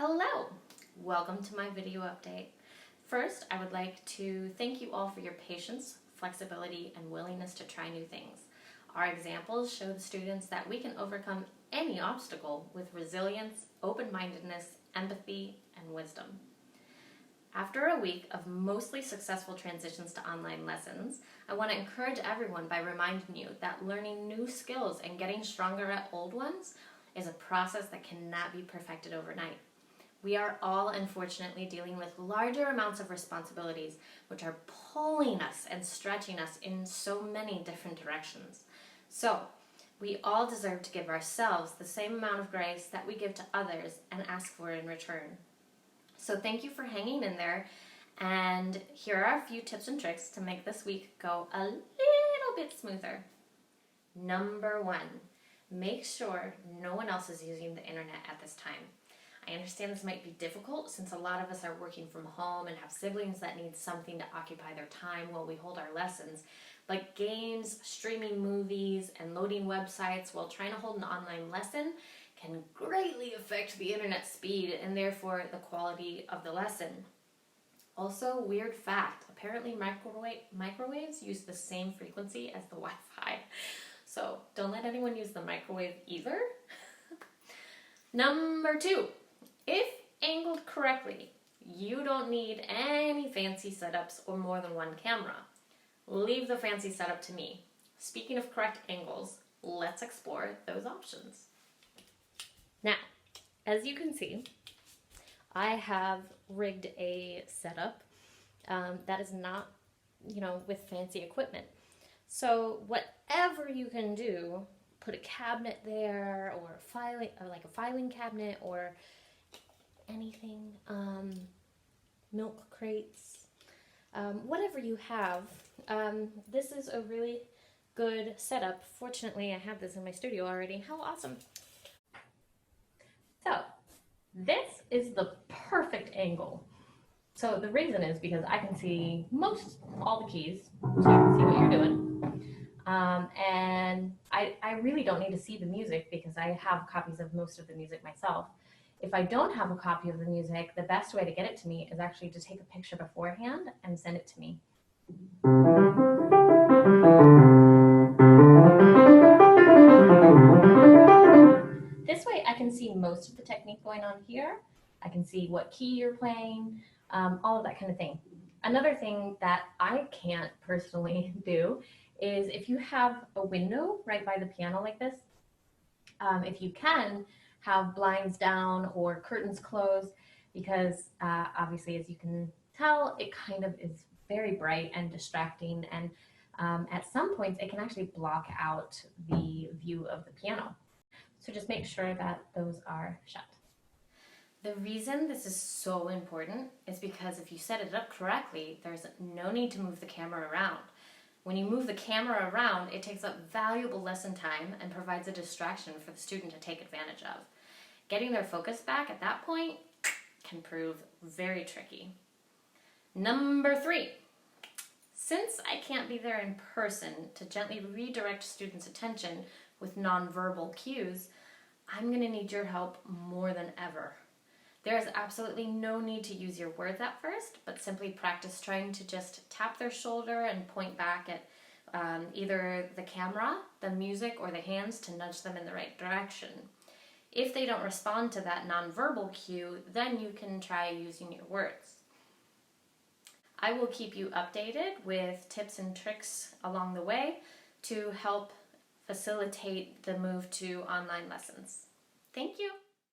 Hello! Welcome to my video update. First, I would like to thank you all for your patience, flexibility, and willingness to try new things. Our examples show the students that we can overcome any obstacle with resilience, open-mindedness, empathy, and wisdom. After a week of mostly successful transitions to online lessons, I want to encourage everyone by reminding you that learning new skills and getting stronger at old ones is a process that cannot be perfected overnight. We are all unfortunately dealing with larger amounts of responsibilities which are pulling us and stretching us in so many different directions. So, we all deserve to give ourselves the same amount of grace that we give to others and ask for in return. So thank you for hanging in there, and here are a few tips and tricks to make this week go a little bit smoother. Number 1, make sure no one else is using the internet at this time. I understand this might be difficult since a lot of us are working from home and have siblings that need something to occupy their time while we hold our lessons, like games, streaming movies, and loading websites while trying to hold an online lesson can greatly affect the internet speed and therefore the quality of the lesson. Also, weird fact, apparently microwaves use the same frequency as the Wi-Fi. So don't let anyone use the microwave either. Number 2, if angled correctly, you don't need any fancy setups or more than one camera. Leave the fancy setup to me. Speaking of correct angles, let's explore those options. Now, as you can see, I have rigged a setup that is not, with fancy equipment. So whatever you can do, put a cabinet there or a filing cabinet or anything, milk crates, whatever you have. This is a really good setup. Fortunately, I have this in my studio already. How awesome! So, this is the perfect angle. So the reason is because I can see all the keys, so you can see what you're doing. And I really don't need to see the music because I have copies of most of the music myself. If I don't have a copy of the music, the best way to get it to me is actually to take a picture beforehand and send it to me. This way I can see most of the technique going on here. I can see what key you're playing, all of that kind of thing. Another thing that I can't personally do is if you have a window right by the piano like this, if you can, have blinds down or curtains closed, because obviously, as you can tell, it kind of is very bright and distracting, and at some points it can actually block out the view of the piano. So just make sure that those are shut. The reason this is so important is because if you set it up correctly, there's no need to move the camera around. When you move the camera around, it takes up valuable lesson time and provides a distraction for the student to take advantage of. Getting their focus back at that point can prove very tricky. Number 3, since I can't be there in person to gently redirect students' attention with nonverbal cues, I'm going to need your help more than ever. There is absolutely no need to use your words at first, but simply practice trying to just tap their shoulder and point back at either the camera, the music, or the hands to nudge them in the right direction. If they don't respond to that nonverbal cue, then you can try using your words. I will keep you updated with tips and tricks along the way to help facilitate the move to online lessons. Thank you.